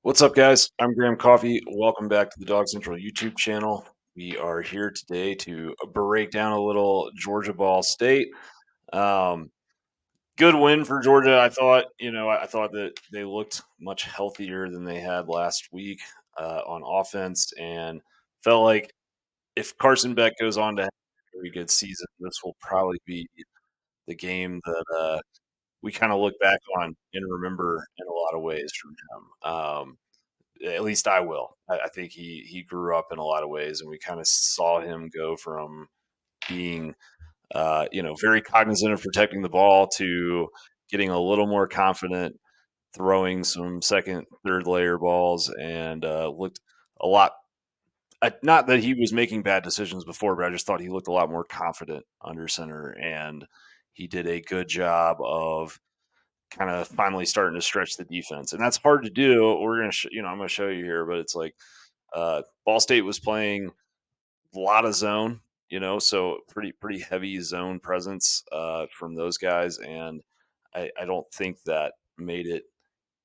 What's up, guys? I'm Graham Coffee. Welcome back to the Dog Central YouTube channel. We are here today to break down a little Georgia-Ball State. Um, Good win for Georgia. I thought, I thought that they looked much healthier than they had last week on offense, and felt like if Carson Beck goes on to have a very good season, this will probably be the game that we kind of look back on and remember in a lot of ways from him. At least I will. I think he grew up in a lot of ways, and we kind of saw him go from being, very cognizant of protecting the ball to getting a little more confident, throwing some second, third layer balls, and looked a lot. Not that he was making bad decisions before, but I just thought he looked a lot more confident under center, and he did a good job of kind of finally starting to stretch the defense, and that's hard to do. We're gonna, I'm gonna show you here, but it's like Ball State was playing a lot of zone, so pretty heavy zone presence from those guys, and I don't think that made it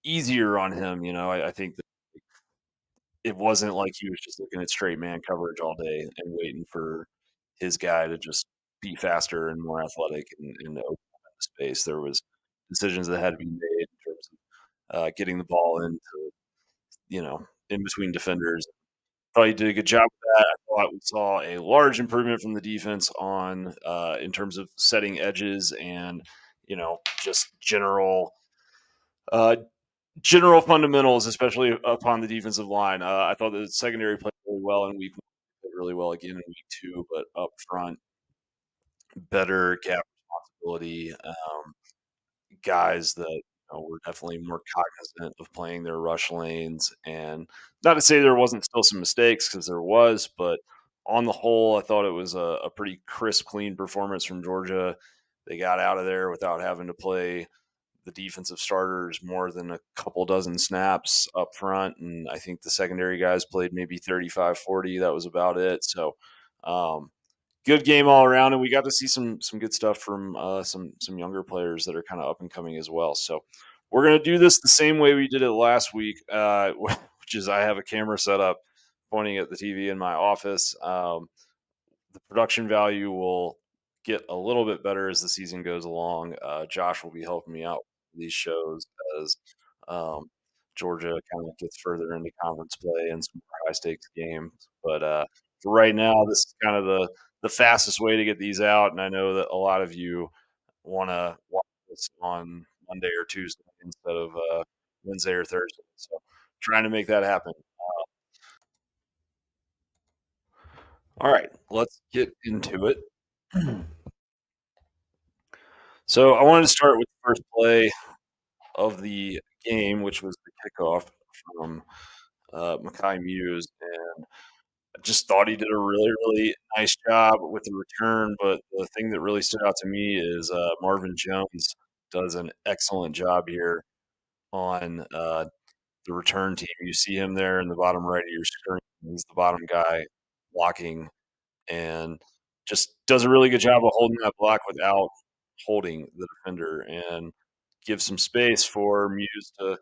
easier on him. I think that it wasn't like he was just looking at straight man coverage all day and waiting for his guy to just be faster and more athletic and open up the space. There was decisions that had to be made in terms of getting the ball into, in between defenders. Thought he did a good job with that. I thought we saw a large improvement from the defense on in terms of setting edges and just uh, general fundamentals, especially upon the defensive line. I thought the secondary played really well in week one, played really well again in week two, but up front, better gap responsibility. Guys that were definitely more cognizant of playing their rush lanes. And not to say there wasn't still some mistakes, because there was, but on the whole, I thought it was a pretty crisp, clean performance from Georgia. They got out of there without having to play the defensive starters more than a couple dozen snaps up front. And I think the secondary guys played maybe 35, 40. That was about it. So, um, good game all around, and we got to see some good stuff from some younger players that are kind of up and coming as well. So we're gonna do this the same way we did it last week, which is I have a camera set up pointing at the TV in my office. The production value will get a little bit better as the season goes along. Josh will be helping me out with these shows as um, Georgia kind of gets further into conference play and some more high stakes games. But for right now, this is kind of the fastest way to get these out, and I know that a lot of you want to watch this on Monday or Tuesday instead of Wednesday or Thursday. So trying to make that happen. All right, let's get into it. So I wanted to start with the first play of the game, which was the kickoff from Makai Muse, and I just thought he did a really, really nice job with the return. But the thing that really stood out to me is Marvin Jones does an excellent job here on the return team. You see him there in the bottom right of your screen. He's the bottom guy blocking, and just does a really good job of holding that block without holding the defender, and gives some space for Muse to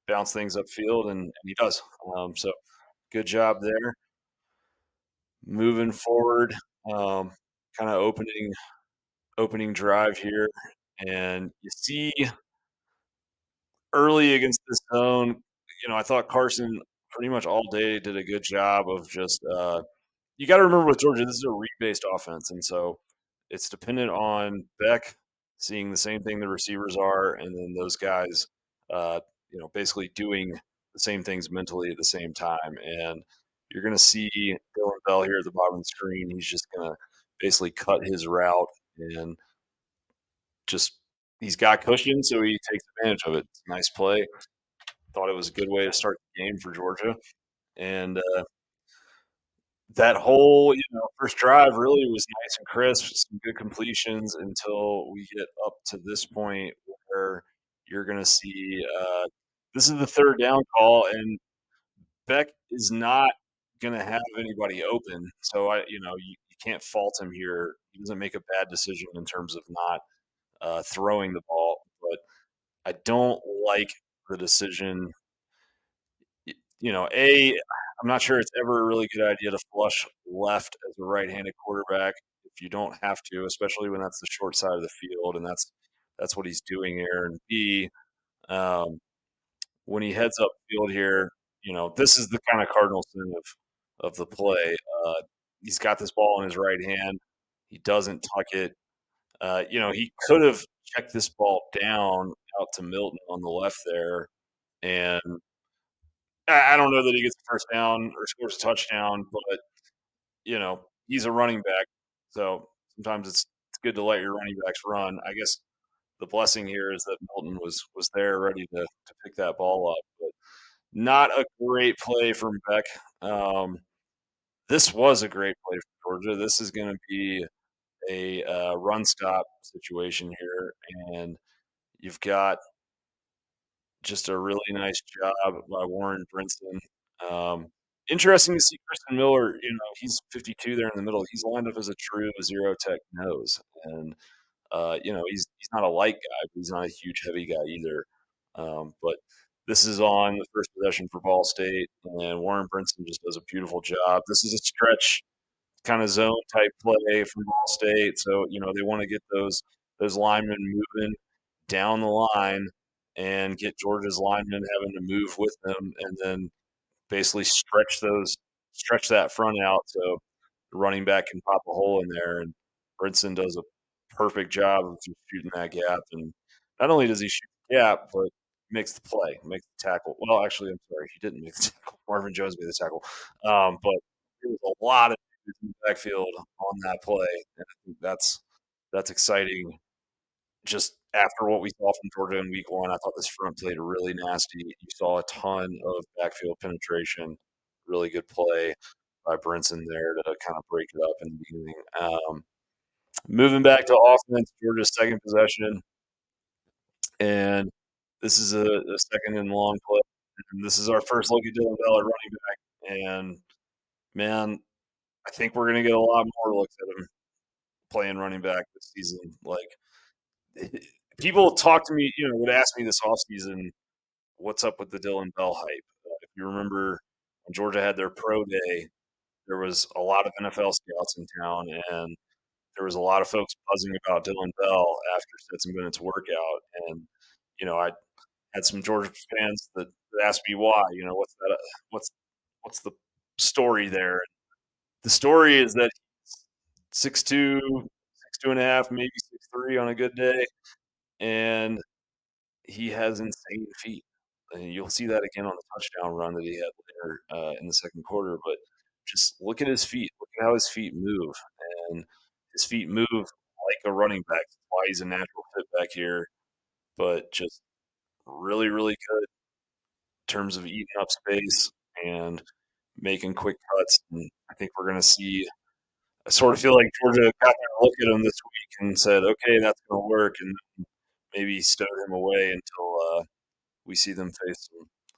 bounce things upfield, and he does. So good job there. Moving forward, um, kind of opening drive here, and you see early against this zone. I thought Carson pretty much all day did a good job of just. You got to remember with Georgia, this is a read-based offense, and so it's dependent on Beck seeing the same thing the receivers are, and then those guys, basically doing the same things mentally at the same time. And you're going to see Dylan Bell here at the bottom of the screen. He's just going to basically cut his route and just he's got cushion, so he takes advantage of it. It's a nice play. Thought it was a good way to start the game for Georgia, and that whole, first drive really was nice and crisp, some good completions until we get up to this point where you're gonna see, this is the third down call, and Beck is not gonna have anybody open, so you can't fault him here. He doesn't make a bad decision in terms of not, throwing the ball, but I don't like the decision. I'm not sure it's ever a really good idea to flush left as a right-handed quarterback if you don't have to, especially when that's the short side of the field, and that's what he's doing here. And B, um, when he heads upfield here, this is the kind of cardinal sin of the play. Uh, he's got this ball in his right hand. He doesn't tuck it. He could have checked this ball down out to Milton on the left there, and I don't know that he gets a first down or scores a touchdown, but he's a running back, so sometimes it's good to let your running backs run. I guess the blessing here is that Milton was there ready to pick that ball up, but not a great play from Beck. This was a great play for Georgia. This is going to be a run stop situation here, and you've got just a really nice job by Warren Brinson. Um, Interesting to see Kristen Miller. He's 52 there in the middle. He's lined up as a true zero tech nose, and he's not a light guy, but he's not a huge heavy guy either. But this is on the first possession for Ball State, and Warren Brinson just does a beautiful job. This is a stretch kind of zone type play from Ball State. So, they want to get those linemen moving down the line and get Georgia's linemen having to move with them and then basically stretch that front out so the running back can pop a hole in there. And Brinson does a perfect job of just shooting that gap. And not only does he shoot the gap, but makes the play, makes the tackle. Well, actually, I'm sorry, he didn't make the tackle. Marvin Jones made the tackle. But there was a lot of dudes in the backfield on that play, and I think that's exciting. Just after what we saw from Georgia in week one, I thought this front played really nasty. You saw a ton of backfield penetration, really good play by Brinson there to kind of break it up in the beginning. Moving back to offense, Georgia's second possession, and this is a second and long play. And this is our first look at Dylan Bell at running back, and man, I think we're gonna get a lot more looks at him playing running back this season. Like people talk to me, would ask me this offseason, what's up with the Dylan Bell hype? If you remember when Georgia had their pro day, there was a lot of NFL scouts in town, and there was a lot of folks buzzing about Dylan Bell after Stetson Bennett's workout. And I had some Georgia fans that asked me why. What's what's the story there? The story is that 6'2", 6'2" and a half, maybe 6'3" on a good day, and he has insane feet. And you'll see that again on the touchdown run that he had later in the second quarter. But just look at his feet. Look at how his feet move. And his feet move like a running back. That's why he's a natural fit back here. But just really, really good in terms of eating up space and making quick cuts. And I think we're going to see. I sort of feel like Georgia got there to look at him this week and said, okay, that's going to work. And maybe stowed him away until we see them face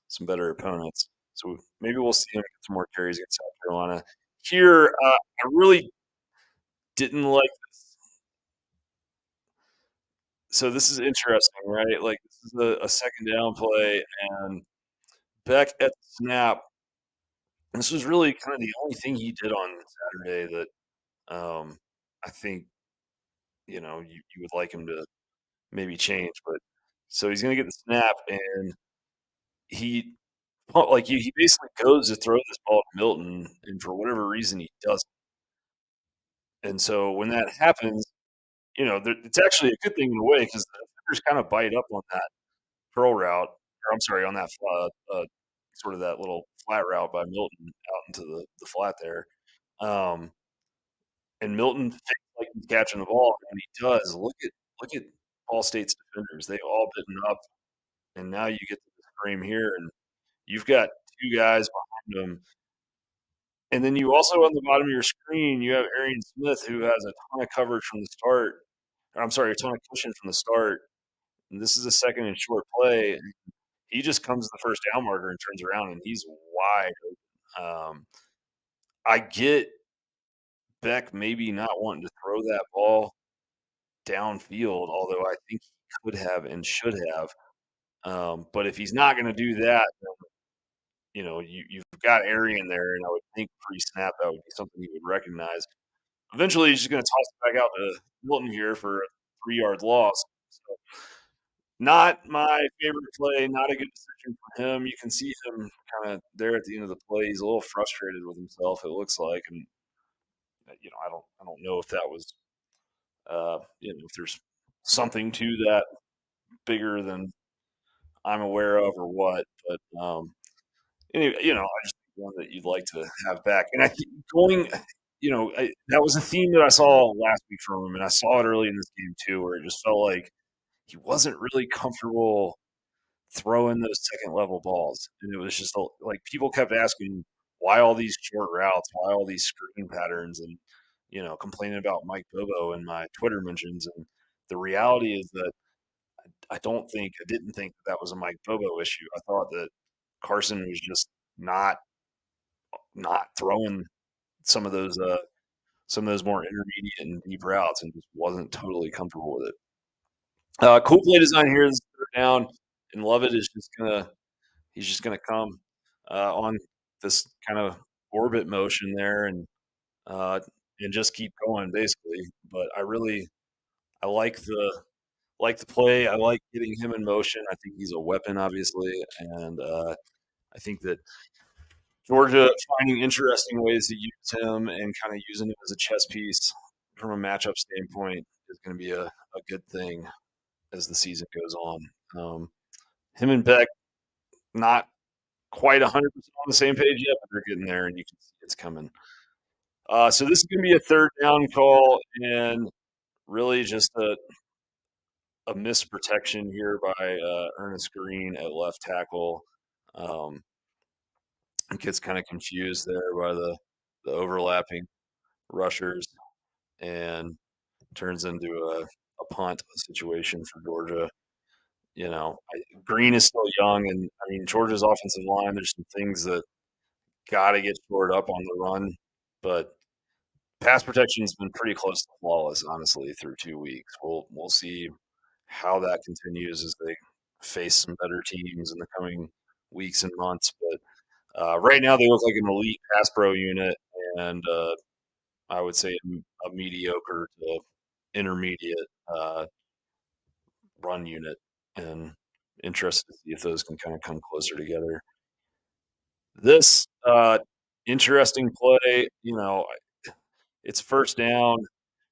some better opponents. So maybe we'll see him get some more carries against South Carolina. Here, I really didn't like this. So this is interesting, right? Like this is a second down play, and Beck at the snap. This was really kind of the only thing he did on Saturday that I think you would like him to maybe change. But so he's going to get the snap, and he he basically goes to throw this ball to Milton, and for whatever reason he doesn't. And so when that happens, it's actually a good thing in a way because the defenders kind of bite up on that curl route, or I'm sorry, on that sort of that little flat route by Milton out into the flat there. Um, and Milton thinks like he's catching the ball, and when he does, look at Ball State's defenders. They all bitten up, and now you get to the frame here, and you've got two guys behind him. And then you also on the bottom of your screen, you have Arian Smith, who has a ton of coverage from the start. I'm sorry, a ton of cushion from the start. And this is a second and short play. He just comes to the first down marker and turns around, and he's wide open. I get Beck maybe not wanting to throw that ball downfield, although I think he could have and should have. But if he's not going to do that, you've got Arian there, and I would think pre-snap that would be something he would recognize. Eventually, he's just going to toss it back out to Milton here for a 3-yard loss. So, not my favorite play. Not a good decision for him. You can see him kind of there at the end of the play. He's a little frustrated with himself. It looks like, and I don't know if that was if there's something to that bigger than I'm aware of or what. But anyway, I just think one that you'd like to have back. And I keep going, that was a theme that I saw last week from him, and I saw it early in this game too, where it just felt like he wasn't really comfortable throwing those second level balls. And it was just like people kept asking why all these short routes, why all these screen patterns, and complaining about Mike Bobo in my Twitter mentions. And the reality is that I didn't think that was a Mike Bobo issue. I thought that Carson was just not throwing some of those more intermediate and deep routes, and just wasn't totally comfortable with it. Cool play design here. This third down, and Lovett is just gonna he's just gonna come on this kind of orbit motion there, uh, and just keep going basically. But I like the play. I like getting him in motion. I think he's a weapon, obviously, and I think that Georgia finding interesting ways to use him and kind of using him as a chess piece from a matchup standpoint is going to be a good thing as the season goes on. Him and Beck not quite 100% on the same page yet, but they're getting there, and you can see it's coming. So this is going to be a third down call, and really just a missed protection here by Ernest Green at left tackle. Um, gets kind of confused there by the overlapping rushers and turns into a punt situation for Georgia. Green is still young, and I mean Georgia's offensive line. There's some things that got to get shored up on the run, but pass protection's been pretty close to flawless, honestly, through 2 weeks. We'll see how that continues as they face some better teams in the coming weeks and months. But right now, they look like an elite pass pro unit, and I would say a mediocre to intermediate run unit. And interested to see if those can kind of come closer together. This interesting play, it's first down.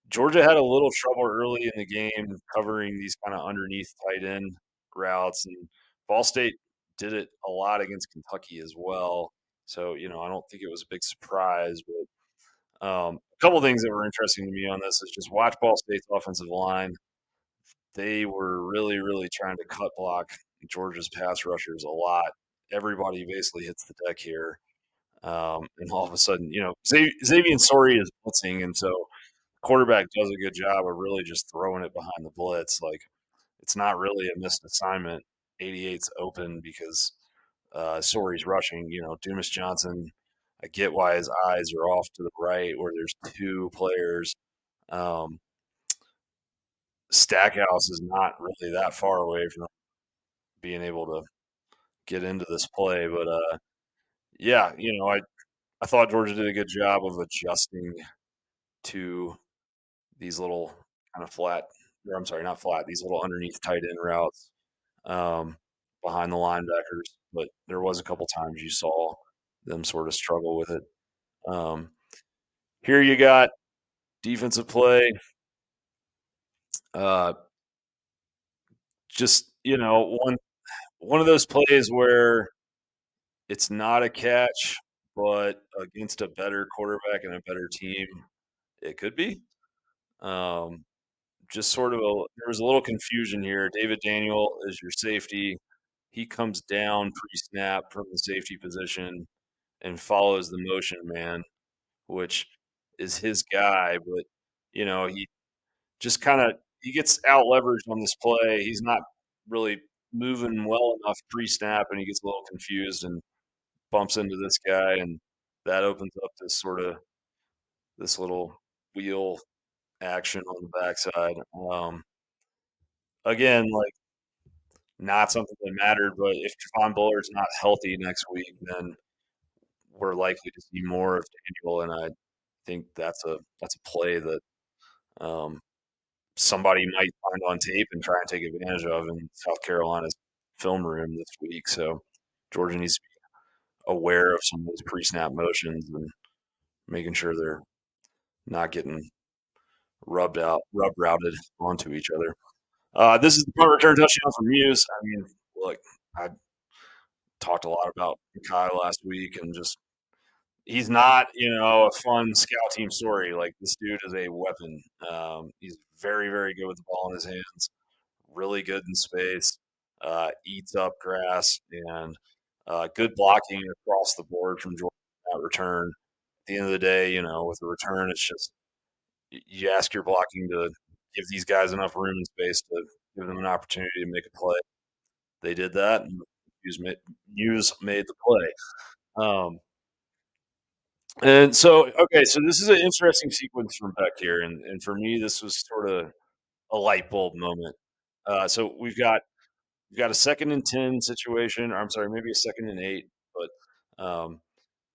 Georgia had a little trouble early in the game covering these kind of underneath tight end routes, and Ball State did it a lot against Kentucky as well. So, I don't think it was a big surprise, but a couple things that were interesting to me on this is just watch Ball State's offensive line. They were really, really trying to cut block Georgia's pass rushers a lot. Everybody basically hits the deck here. And all of a sudden, Xavier Sori is blitzing, and so quarterback does a good job of really just throwing it behind the blitz. Like it's not really a missed assignment. 88's open because Sori's rushing. Dumas Johnson. I get why his eyes are off to the right where there's two players. Um, Stackhouse is not really that far away from being able to get into this play, but yeah, I thought Georgia did a good job of adjusting to these little kind of flat, or I'm sorry, not flat, these little underneath tight end routes um, behind the linebackers. But there was a couple times you saw them sort of struggle with it. Um, Here you got defensive play. Uh, just one of those plays where it's not a catch, but against a better quarterback and a better team, it could be. Um, just sort of there was a little confusion here. David Daniel is your safety. He comes down pre-snap from the safety position and follows the motion man, which is his guy. But he just kind of he gets out leveraged on this play. He's not really moving well enough pre-snap, and he gets a little confused and bumps into this guy, and that opens up this little wheel action on the backside. Again, like not something that mattered. But if Javon Bullard's not healthy next week, then we're likely to see more of Daniel, and I think that's a play that um, somebody might find on tape and try and take advantage of in South Carolina's film room this week. So Georgia needs to be aware of some of those pre-snap motions and making sure they're not getting rub routed onto each other. This is the punt return touchdown from Muse. I mean, look, I talked a lot about Kai last week, and just he's not, a fun scout team story. Like this dude is a weapon. He's very, very good with the ball in his hands. Really good in space. Eats up grass and good blocking across the board from Jordan at return. At the end of the day, with the return, it's just you ask your blocking to give these guys enough room and space to give them an opportunity to make a play. They did that, and Hughes made the play. And so, okay, so this is an interesting sequence from Beck here, and for me, this was sort of a light bulb moment. So we've got a 2nd and 10 situation, or I'm sorry, maybe a 2nd and 8, but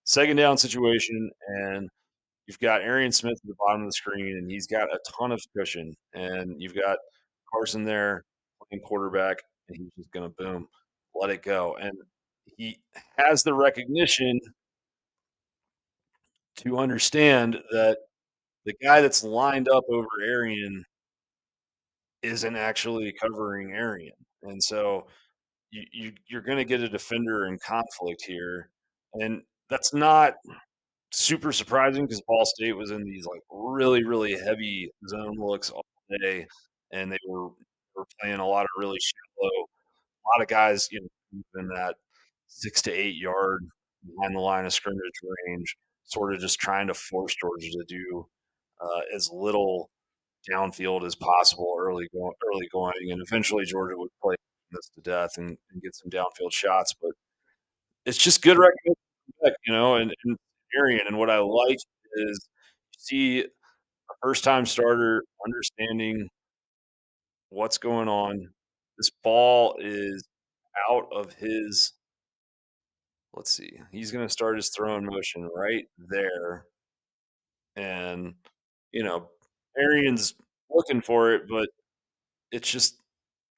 second down situation, and you've got Arian Smith at the bottom of the screen, and he's got a ton of cushion, and you've got Carson there playing quarterback, and he's just going to boom, let it go, and he has the recognition to understand that the guy that's lined up over Arian isn't actually covering Arian, and so you're going to get a defender in conflict here, and that's not super surprising because Ball State was in these like really really heavy zone looks all day, and they were playing a lot of really shallow. A lot of guys, in that 6 to 8 yard behind the line of scrimmage range, sort of just trying to force Georgia to do as little downfield as possible early going, and eventually Georgia would play this to death and get some downfield shots. But it's just good recognition, and Arian. And what I like is you see a first time starter understanding what's going on. This ball is out of his. Let's see. He's going to start his throwing motion right there, and you know, Arian's looking for it, but it's just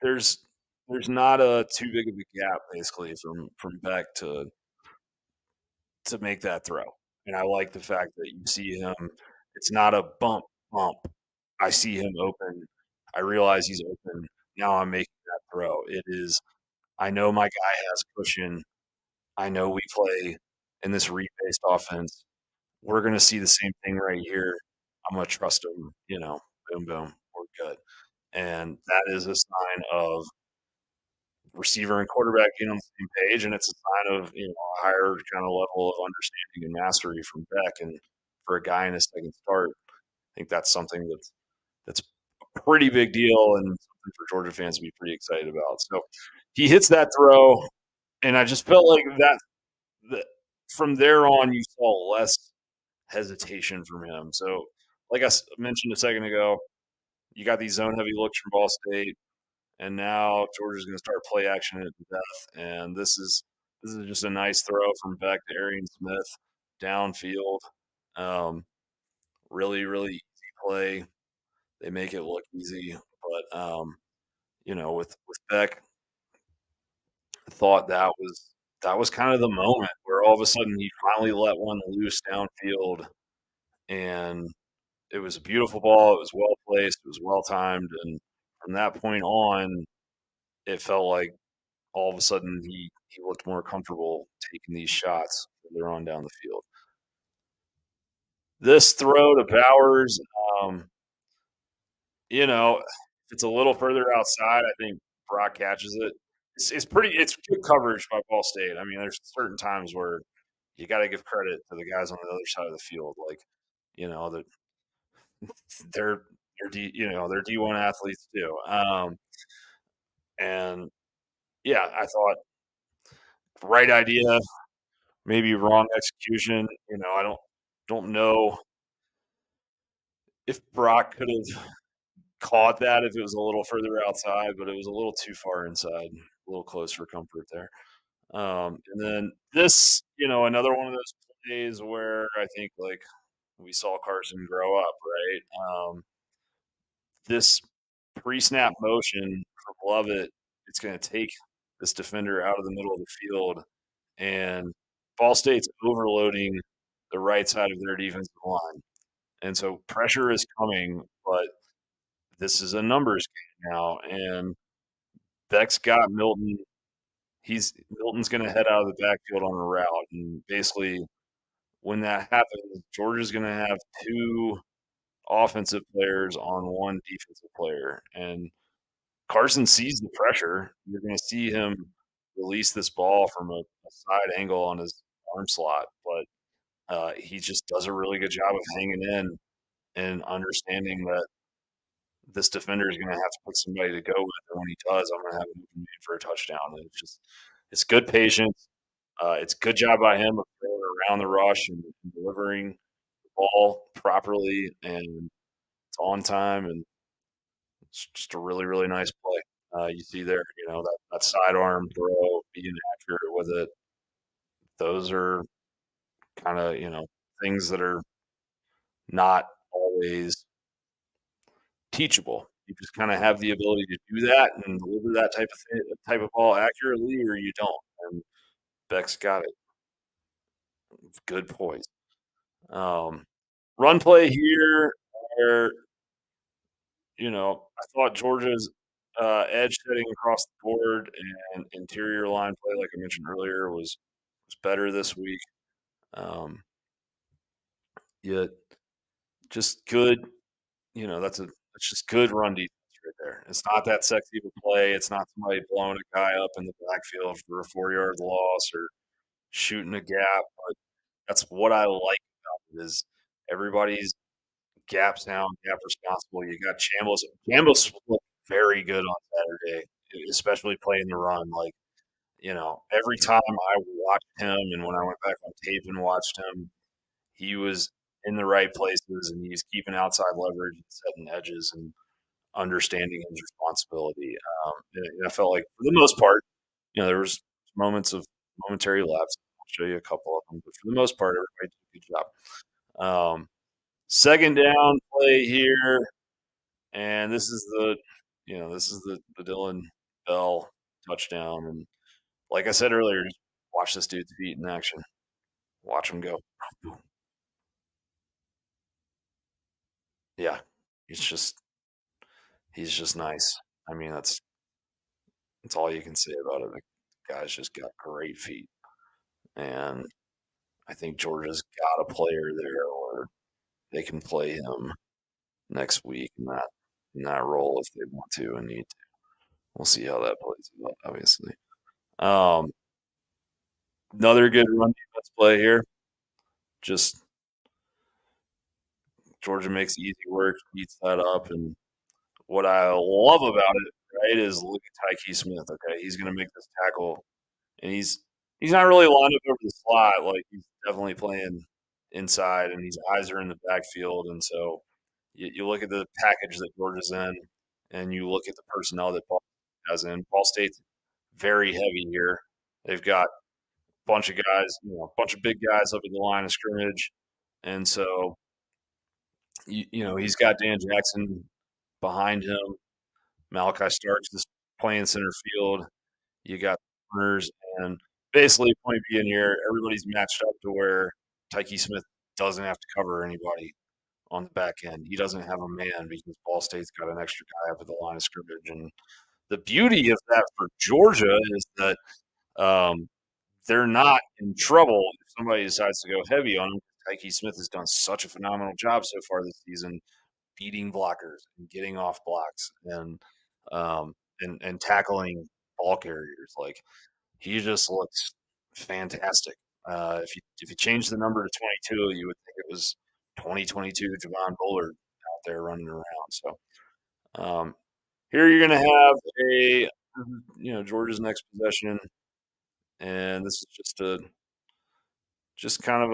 there's there's not a too big of a gap basically from Beck to make that throw. And I like the fact that you see him. It's not a bump. I see him open. I realize he's open. Now I'm making that throw. It is. I know my guy has cushion. I know we play in this read-based offense. We're gonna see the same thing right here. I'm gonna trust him. Boom, boom. We're good. And that is a sign of receiver and quarterback being on the same page, and it's a sign of a higher kind of level of understanding and mastery from Beck. And for a guy in his second start, I think that's something that's a pretty big deal and something for Georgia fans to be pretty excited about. So he hits that throw, and I just felt like that from there on you saw less hesitation from him. So, like mentioned a second ago, you got these zone heavy looks from Ball State. And now Georgia's going to start play action it to death. And this is just a nice throw from Beck to Arian Smith downfield. Um, really, really easy play. They make it look easy, but with Beck, I thought that was kind of the moment where all of a sudden he finally let one loose downfield, and it was a beautiful ball. It was well placed. It was well timed, and from that point on, it felt like all of a sudden he looked more comfortable taking these shots further on down the field. This throw to Bowers, um, if it's a little further outside, I think Brock catches it. It's good coverage by Ball State. I mean, there's certain times where you got to give credit to the guys on the other side of the field, like that they're they're D1 athletes too. And yeah, I thought right idea, maybe wrong execution. I don't know if Brock could have caught that if it was a little further outside, but it was a little too far inside. little close for comfort there. And then this, another one of those plays where I think like we saw Carson grow up, right? This pre-snap motion from Lovett, it's going to take this defender out of the middle of the field, and Ball State's overloading the right side of their defensive line, and so pressure is coming, but this is a numbers game now, and Beck's got Milton. He's Milton's going to head out of the backfield on a route, and basically when that happens, Georgia's going to have two offensive players on one defensive player, and Carson sees the pressure. You're going to see him release this ball from a side angle on his arm slot, but he just does a really good job of hanging in and understanding that this defender is going to have to pick somebody to go with, and when he does, I'm going to have him open man for a touchdown. And it's good patience. It's good job by him of throwing around the rush and delivering the ball properly, and it's on time, and it's just a really, really nice play. You see there, that sidearm throw, being accurate with it. Those are kind of, things that are not always teachable. You just kind of have the ability to do that and deliver that type of ball accurately, or you don't. And Beck's got it. Good poise. Um, Run play here, where I thought Georgia's edge setting across the board and interior line play, like I mentioned earlier, was better this week. Um, Yet just good, that's just good run defense right there. It's not that sexy of a play. It's not somebody blowing a guy up in the backfield for a 4-yard loss or shooting a gap. But that's what I like about it is everybody's gap sound, gap responsible. You got Chambliss. Chambliss looked very good on Saturday, especially playing the run. Like, every time I watched him and when I went back on tape and watched him, he was in the right places and he's keeping outside leverage and setting edges and understanding his responsibility. And I felt like for the most part, there was moments of momentary lapse. I'll show you a couple of them, but for the most part, everybody did a good job. Second down play here, and this is the Dylan Bell touchdown. And like I said earlier, just watch this dude's feet in action. Watch him go. Yeah, he's just he's just nice. I mean, that's all you can say about it. The guy's just got great feet, and I think Georgia's got a player there where they can play him next week in that role if they want to and need to. We'll see how that plays out, obviously. Um, Another good run defense play here. Just Georgia makes easy work, eats that up, and what I love about it, right, is look at Tyke Smith. Okay, he's going to make this tackle, and he's not really lined up over the slot. Like he's definitely playing inside, and his eyes are in the backfield. And so you look at the package that Georgia's in, and you look at the personnel that Ball has in. Ball State's very heavy here. They've got a bunch of guys, a bunch of big guys up at the line of scrimmage, and so he's got Dan Jackson behind him. Malachi Starks is playing center field. You got corners, and basically, point being here, everybody's matched up to where Tyke Smith doesn't have to cover anybody on the back end. He doesn't have a man because Ball State's got an extra guy up at the line of scrimmage. And the beauty of that for Georgia is that um, they're not in trouble if somebody decides to go heavy on them. Tyke Smith has done such a phenomenal job so far this season, beating blockers and getting off blocks and tackling ball carriers. Like he just looks fantastic. If you change the number to 22, you would think it was 2022 Javon Bullard out there running around. So here you're going to have Georgia's next possession, and this is just kind of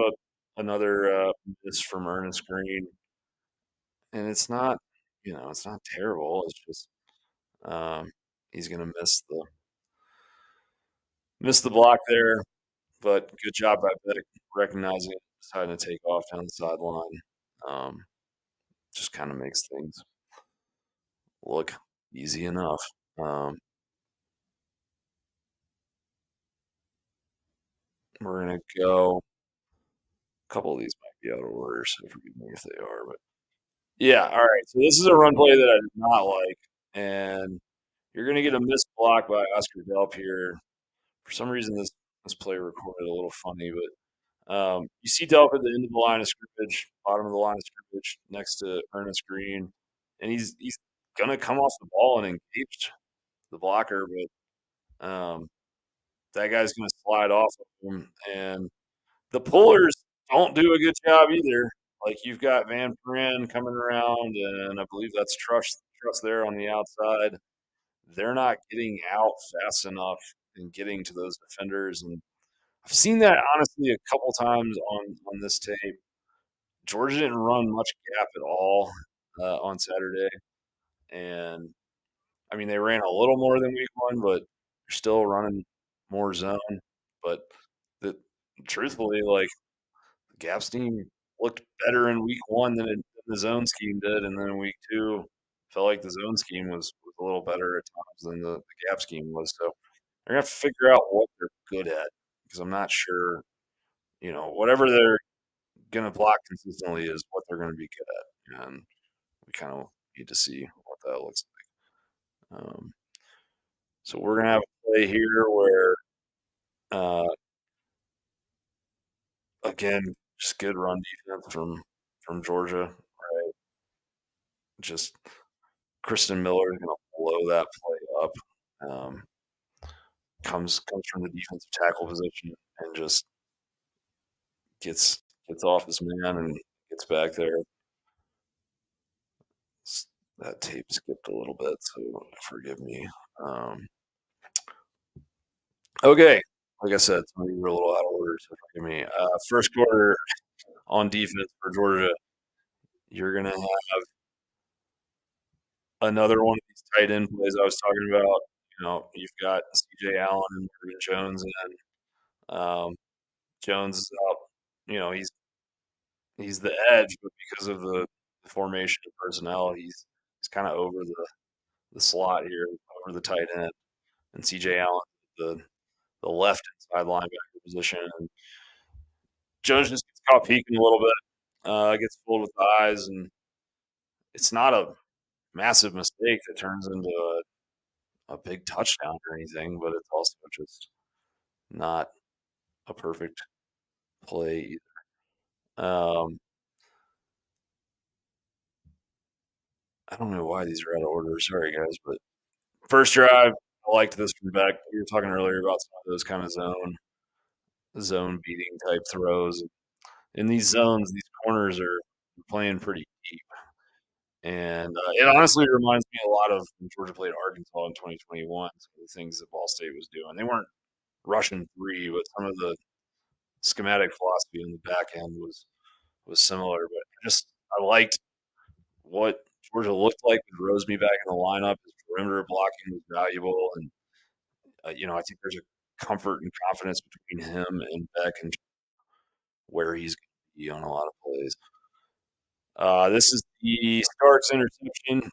another miss from Ernest Green, and it's not terrible. It's just he's going to miss Missed the block there, but good job by Beck recognizing it, deciding to take off down the sideline. Um, just kind of makes things look easy enough. Um, we're gonna go. A couple of these might be out of order, so forgive me if they are. But yeah, all right. So this is a run play that I did not like, and you're gonna get a missed block by Oscar Delp here. For some reason, this play recorded a little funny, but you see Delp at the end of the line of scrimmage, bottom of the line of scrimmage, next to Ernest Green, and he's gonna come off the ball and engage the blocker, but that guy's gonna slide off of him, and the pullers don't do a good job either. Like you've got Van Pran coming around, and I believe that's Trust there on the outside. They're not getting out fast enough and getting to those defenders, and I've seen that honestly a couple times on this tape. Georgia didn't run much gap at all on Saturday, and I mean they ran a little more than week one, but they're still running more zone. But the truthfully, like Gap's team looked better in week one than the zone scheme did, and then in week two, felt like the zone scheme was a little better at times than the Gap scheme was. So they're gonna have to figure out what they're good at because I'm not sure. Whatever they're gonna block consistently is what they're gonna be good at, and we kind of need to see what that looks like. So we're gonna have a play here where, uh, again, just good run defense from Georgia. Right, just Kristen Miller is going to blow that play up. Um, comes from the defensive tackle position and just gets off his man and gets back there. That tape skipped a little bit, so forgive me. Um, okay, like I said, some of these were a little out of order, so forgive me. First quarter on defense for Georgia, you're gonna have another one of these tight end plays I was talking about. You've got C.J. Allen and Marvin Jones, and Jones is up. He's the edge, but because of the formation of personnel, he's kind of over the slot here, over the tight end, and C.J. Allen the left inside linebacker position. And Jones just gets caught peeking a little bit, gets fooled with the eyes, and it's not a massive mistake that turns into a big touchdown or anything, but it's also just not a perfect play either. I don't know why these are out of order. Sorry, guys, but first drive, I liked this from Beck. We were talking earlier about some of those kind of zone beating type throws. In these zones, these corners are playing pretty deep, and it honestly reminds me a lot of when Georgia played Arkansas in 2021. Some of the things that Ball State was doing. They weren't rushing three, but some of the schematic philosophy in the back end was similar. But I liked what Georgia looked like with Roseby back in the lineup. His perimeter blocking was valuable, and I think there's a comfort and confidence between him and Beck and where he's going to be on a lot of plays. This is the Starks interception.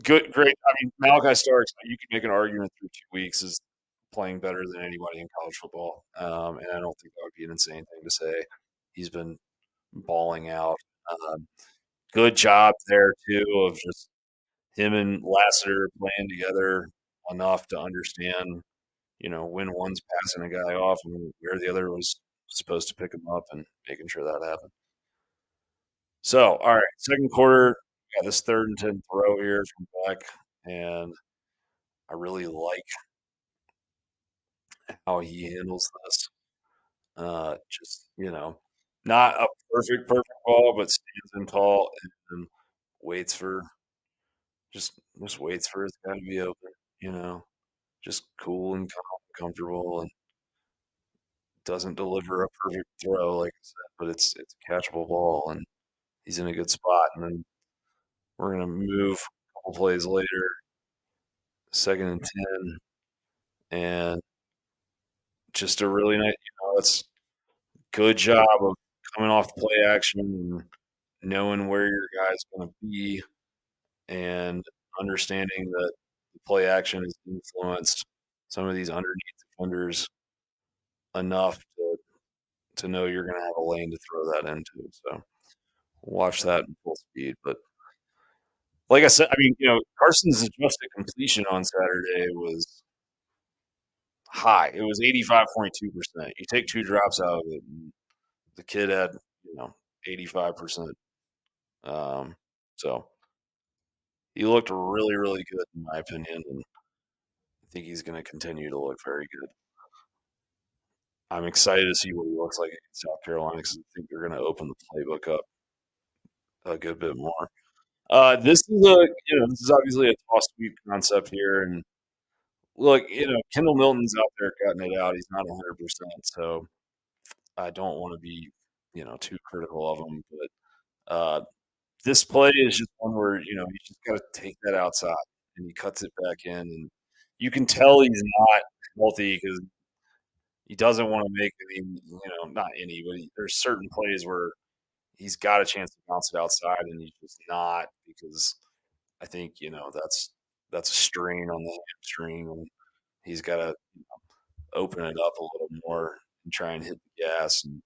Good, great. I mean, Malachi Starks, you can make an argument through 2 weeks is playing better than anybody in college football, and I don't think that would be an insane thing to say. He's been balling out. Um, good job there too of just him and Lassiter playing together enough to understand, when one's passing a guy off and where the other was supposed to pick him up and making sure that happened. So, all right, second quarter, got this 3rd and 10 throw here from Beck, and I really like how he handles this. Just, not a perfect ball, but stands in tall and waits for just waits for his guy to be open, you know, just cool and calm, comfortable, and doesn't deliver a perfect throw, like I said, but it's a catchable ball, and he's in a good spot. And then we're gonna move a couple plays later, 2nd and 10, and just a really nice, it's good job of coming off the play action and knowing where your guy's going to be and understanding that the play action has influenced some of these underneath defenders enough to know you're going to have a lane to throw that into. So watch that in full speed. But like I said, I mean, Carson's adjusted completion on Saturday was high. It was 85.2%. You take two drops out of it, and the kid had, 85%. So he looked really, really good, in my opinion. And I think he's going to continue to look very good. I'm excited to see what he looks like against South Carolina because I think they're going to open the playbook up a good bit more. This is obviously a toss sweep concept here, and look, Kendall Milton's out there cutting it out. He's not 100%, so I don't want to be, too critical of him. But this play is just one where you just got to take that outside, and he cuts it back in, and you can tell he's not healthy because he doesn't want to make any, not any, but there's certain plays where he's got a chance to bounce it outside, and he's just not because I think that's a strain on the hamstring, and he's got to open it up a little more and try and hit the gas, and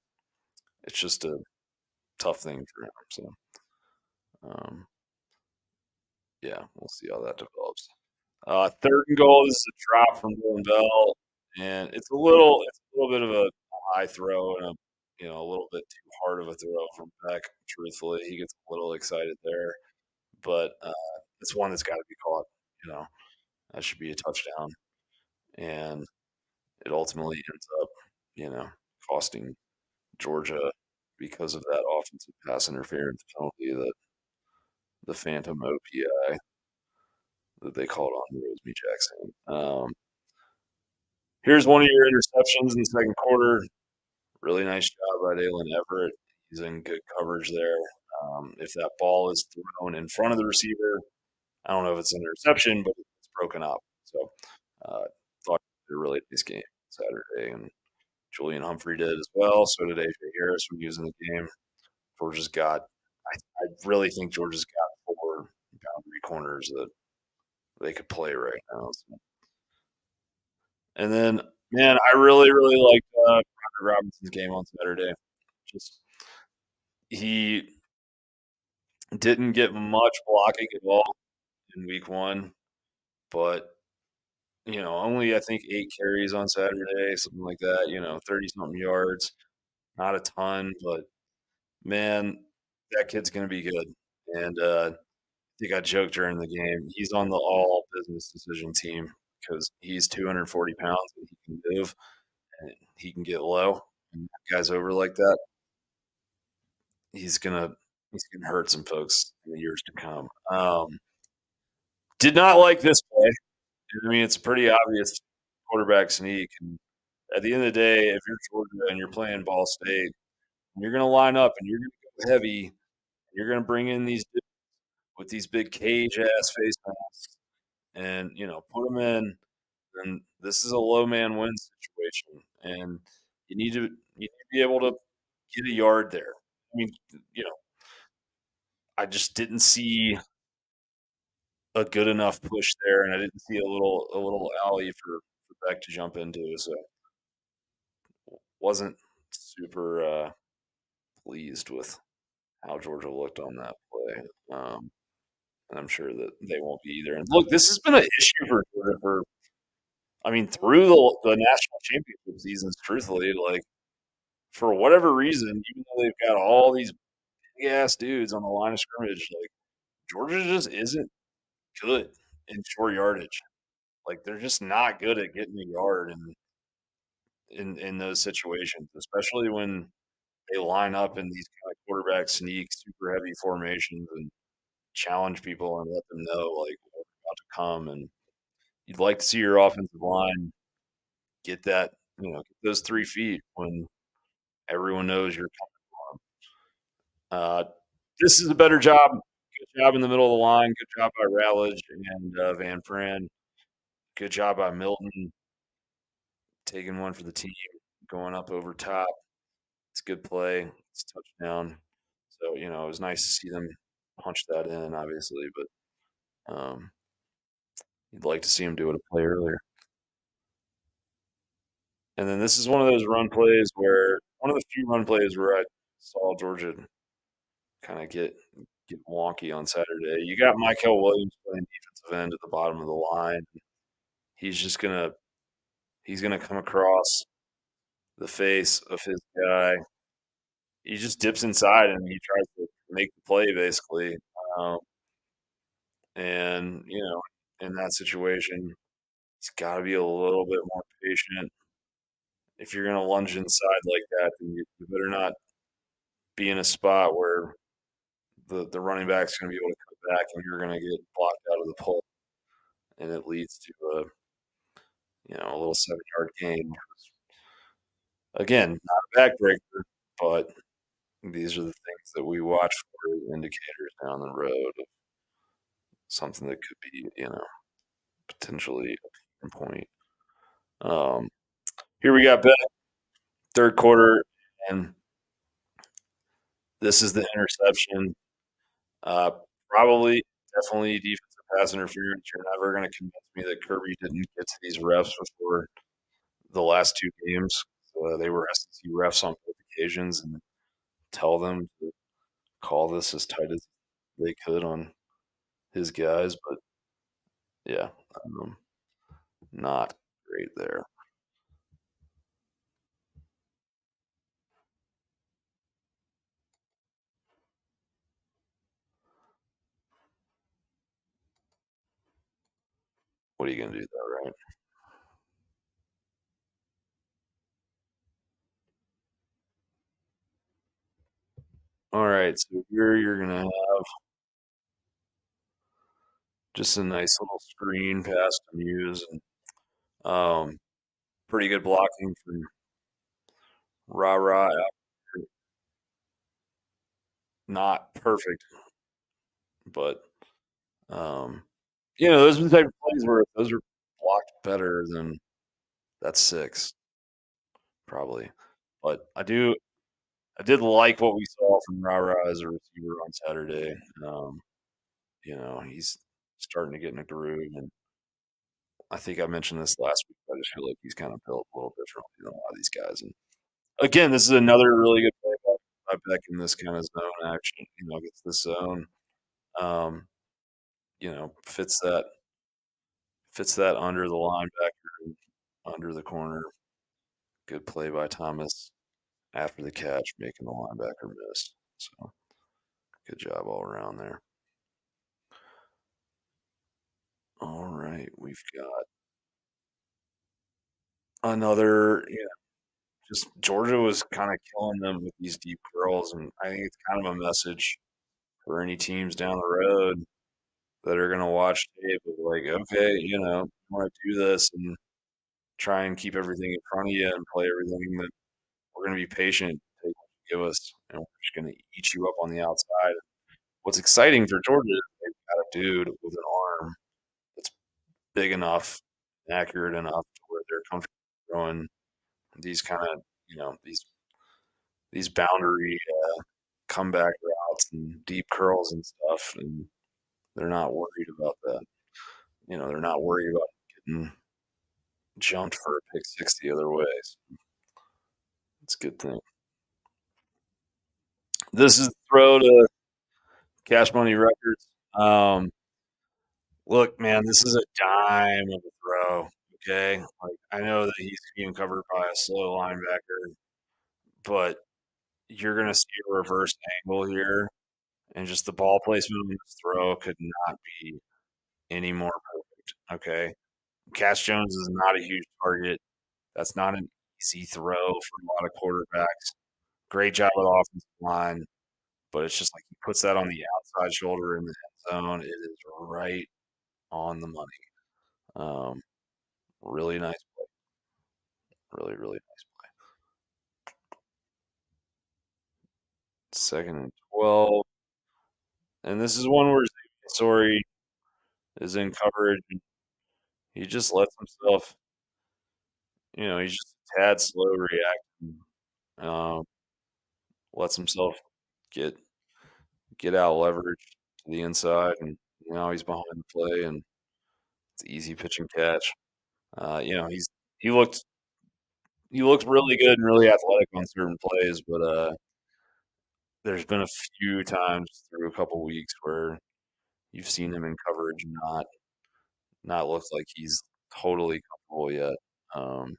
it's just a tough thing for him. So, um, yeah, we'll see how that develops. Third and goal. This is a drop from Dylan Bell, and it's a little bit of a high throw and a little bit too hard of a throw from Beck. Truthfully, he gets a little excited there, but it's one that's got to be caught. You know, that should be a touchdown, and it ultimately ends up, costing Georgia because of that offensive pass interference penalty that the phantom OPI that they called on Rosemy Jackson. Here's one of your interceptions in the second quarter. Really nice job by Dalen Everett. He's in good coverage there. If that ball is thrown in front of the receiver, I don't know if it's an interception, but it's broken up. So, thought it was a really nice game Saturday, and Julian Humphrey did as well. So did AJ Harris when he was in the game. Georgia's got, I really think Georgia's got four boundary corners that they could play right now. So. And then, man, I really, really liked Roger Robinson's game on Saturday. Just he didn't get much blocking at all in week one, but only I think 8 carries on Saturday, something like that. 30 something yards, not a ton, but man, that kid's gonna be good. And I think I joked during the game. He's on the all business decision team because he's 240 pounds and he can move and he can get low. And guys over like that, he's gonna hurt some folks in the years to come. Did not like this play. I mean, it's a pretty obvious quarterback sneak. And at the end of the day, if you're Georgia and you're playing Ball State, you're going to line up and you're going to go heavy. You're going to bring in these dudes with these big cage ass face masks and put them in. And this is a low man win situation, and you need to be able to get a yard there. I mean, I just didn't see a good enough push there, and I didn't see a little alley for Beck to jump into. So wasn't super pleased with how Georgia looked on that play. And I'm sure that they won't be either. And look, this has been an issue for Georgia through the national championship seasons. Truthfully, like for whatever reason, even though they've got all these big ass dudes on the line of scrimmage, like Georgia just isn't good in short yardage. Like they're just not good at getting a yard in those situations, especially when they line up in these kind of quarterback sneak, super heavy formations and challenge people and let them know like what's about to come. And you'd like to see your offensive line get that, get those 3 feet when everyone knows you're coming for them. This is a better job. Good job in the middle of the line. Good job by Rowledge and Van Pran. Good job by Milton taking one for the team, going up over top. It's a good play. It's a touchdown. So, it was nice to see them punch that in, obviously, but you'd like to see him do it a play earlier. And then this is one of those run plays where one of the few run plays where I saw Georgia kind of get wonky on Saturday. You got Michael Williams playing defensive end at the bottom of the line. He's just gonna come across the face of his guy. He just dips inside and he tries to make the play basically. Um, and in that situation, he's got to be a little bit more patient. If you're gonna lunge inside like that, then you better not be in a spot where the running back's gonna be able to come back and you're gonna get blocked out of the pull, and it leads to a little 7-yard gain. Again, not a backbreaker, but these are the things that we watch for as indicators down the road of something that could be, potentially a point. Um, Here we got Beck, third quarter, and this is the interception. Uh, Probably, definitely defensive pass interference. You're never going to convince me that Kirby didn't get to these refs before the last two games. They were SEC refs on both occasions and tell them to call this as tight as they could on his guys. But yeah, um, not great there. What are you going to do though, right? All right, so here you're going to have just a nice little screen pass to Muse and pretty good blocking from Ra Ra. Not perfect, but um, those are the type of plays where if those are blocked better than that's six, probably. But I did like what we saw from Ra Ra as a receiver on Saturday. Um, he's starting to get in a groove, and I think I mentioned this last week. I just feel like he's kind of built a little differently than a lot of these guys. And again, this is another really good play by Beck in this kind of zone action. Gets the zone. Um, fits that under the linebacker, under the corner. Good play by Thomas after the catch, making the linebacker miss. So good job all around there. All right, we've got another. Just Georgia was kind of killing them with these deep curls, and I think it's kind of a message for any teams down the road that are going to watch tape of like, okay, you want to do this and try and keep everything in front of you and play everything that we're going to be patient, take what you give us, and we're just going to eat you up on the outside. What's exciting for Georgia is they've got a dude with an arm that's big enough, accurate enough to where they're comfortable throwing these kind of, these boundary comeback routes and deep curls and stuff, and they're not worried about that. They're not worried about getting jumped for a pick six the other way. So it's a good thing. This is the throw to Cash Money Records. Look, man, this is a dime of a throw. Okay, like I know that he's being covered by a slow linebacker, but you're gonna see a reverse angle here, and just the ball placement on this throw could not be any more perfect. Okay, Cash Jones is not a huge target. That's not an easy throw for a lot of quarterbacks. Great job with the offensive line, but it's just like he puts that on the outside shoulder in the end zone. It is right on the money. Um, Really nice play. Really, really nice play. Second and 12. And this is one where Sorry is in coverage. He just lets himself he's just a tad slow reacting. Um, lets himself get out leveraged to the inside, and now he's behind the play, and it's easy pitch and catch. He looked he looks really good and really athletic on certain plays, but there's been a few times through a couple weeks where you've seen him in coverage and not look like he's totally comfortable yet. Um,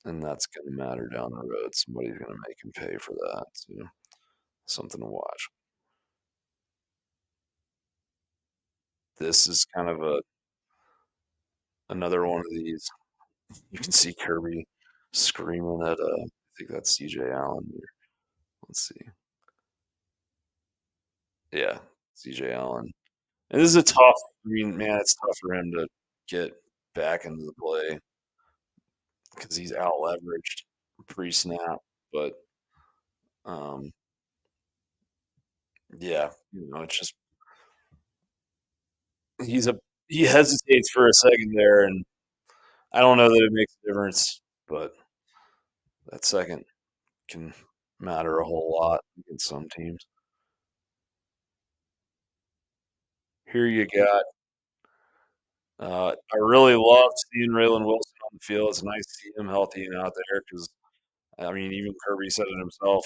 and that's going to matter down the road. Somebody's going to make him pay for that. So something to watch. This is kind of another one of these. You can see Kirby screaming at I think that's CJ Allen here. Let's see. Yeah, CJ Allen. And this is a tough. I mean, man, it's tough for him to get back into the play because he's out leveraged pre-snap. But um, yeah, it's just he's a he hesitates for a second there, and I don't know that it makes a difference, but that second can matter a whole lot against some teams. Here you got. I really loved seeing Raylan Wilson on the field. It's nice to see him healthy and out there because I mean, even Kirby said it himself.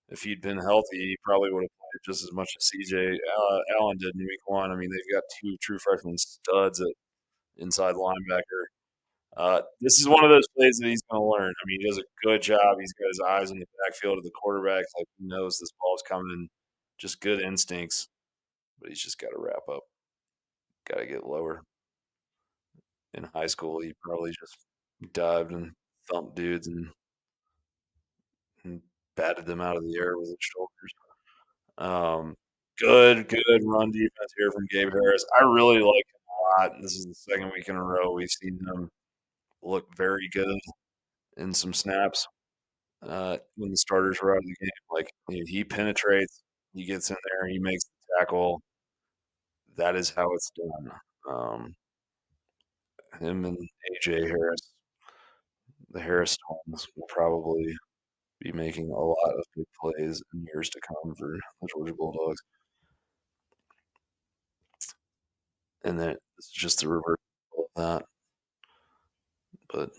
If he'd been healthy, he probably would have played just as much as CJ Allen did in Week 1. I mean, they've got two true freshman studs at inside linebacker. This is one of those plays that he's going to learn. I mean, he does a good job. He's got his eyes in the backfield of the quarterback, like he knows this ball's coming. Just good instincts, but he's just got to wrap up. Got to get lower. In high school, he probably just dived and thumped dudes and batted them out of the air with his shoulders. Good run defense here from Gabe Harris. I really like him a lot. This is the second week in a row we've seen him look very good in some snaps when the starters were out of the game. Like he penetrates, he gets in there, he makes the tackle. That is how it's done. Him and AJ Harris, the Harris twins, will probably be making a lot of big plays in years to come for the Georgia Bulldogs. And then it's just the reverse of that. But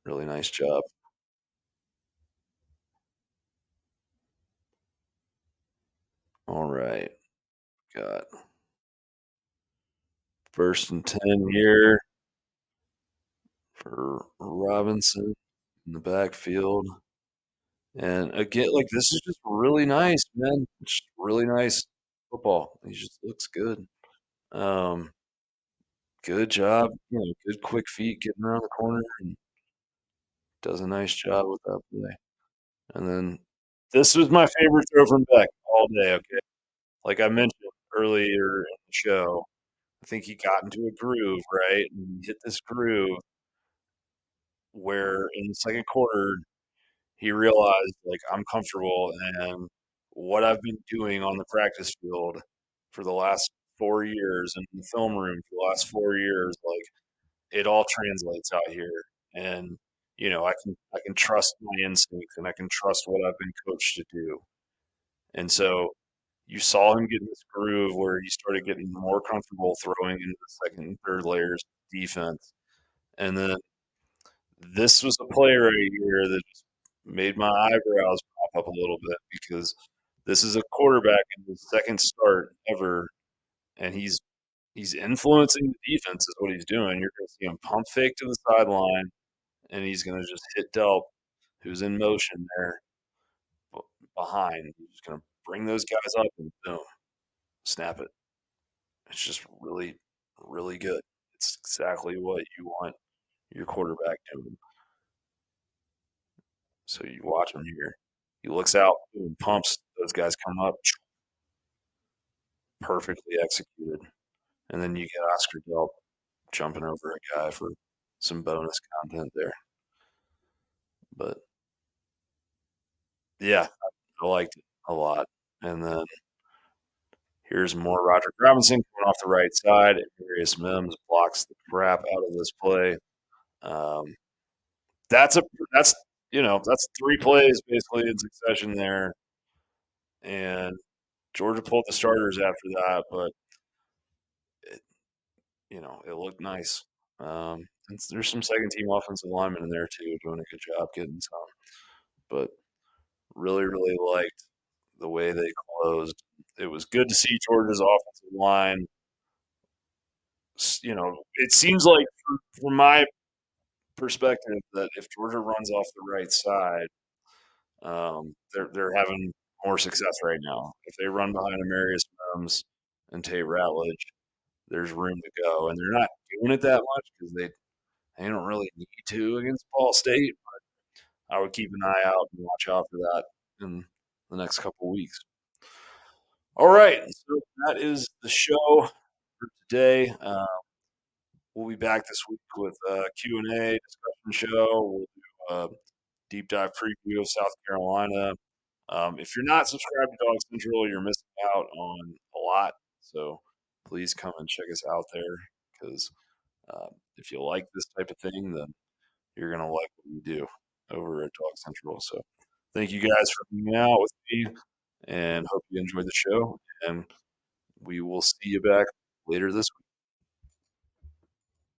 really nice job. All right. Got first and 10 here for Robinson in the backfield. And again, like this is just really nice, man. Just really nice football. He just looks good. Um, good job. Good quick feet getting around the corner and does a nice job with that play. And then this was my favorite throw from Beck all day. Okay. Like I mentioned earlier in the show, I think he got into a groove, right? And he hit this groove where in the second quarter he realized like I'm comfortable and what I've been doing on the practice field for the last 4 years and in the film room for the last 4 years, like it all translates out here. And I can trust my instincts and I can trust what I've been coached to do. And so you saw him get in this groove where he started getting more comfortable throwing into the second and third layers of defense. And then this was a play right here that just made my eyebrows pop up a little bit because this is a quarterback in his second start ever, and he's influencing the defense is what he's doing. You're going to see him pump fake to the sideline, and he's going to just hit Delp, who's in motion there behind. He's just going to bring those guys up and boom, snap it. It's just really, really good. It's exactly what you want your quarterback doing. So you watch him here. He looks out, boom, pumps. Those guys come up, perfectly executed. And then you get Oscar Delp jumping over a guy for some bonus content there. But yeah, I liked it a lot. And then here's more Roderick Robinson coming off the right side. Darius Mims blocks the crap out of this play. Um, That's a that's that's 3 plays basically in succession there, and Georgia pulled the starters after that, but it it looked nice. And there's some second team offensive linemen in there too doing a good job getting some, but really, really liked the way they closed. It was good to see Georgia's offensive line. It seems like from my perspective that if Georgia runs off the right side, they're having more success right now. If they run behind Amarius Mims and Tate Ratledge, there's room to go, and they're not doing it that much because they don't really need to against Ball State. I would keep an eye out and watch out for that in the next couple weeks. All right, so that is the show for today. We'll be back this week with a Q&A discussion show. We'll do a deep dive preview of South Carolina. If you're not subscribed to Dog Central, you're missing out on a lot. So please come and check us out there because if you like this type of thing, then you're going to like what we do over at Dog Central. So thank you guys for hanging out with me and hope you enjoyed the show. And we will see you back later this week.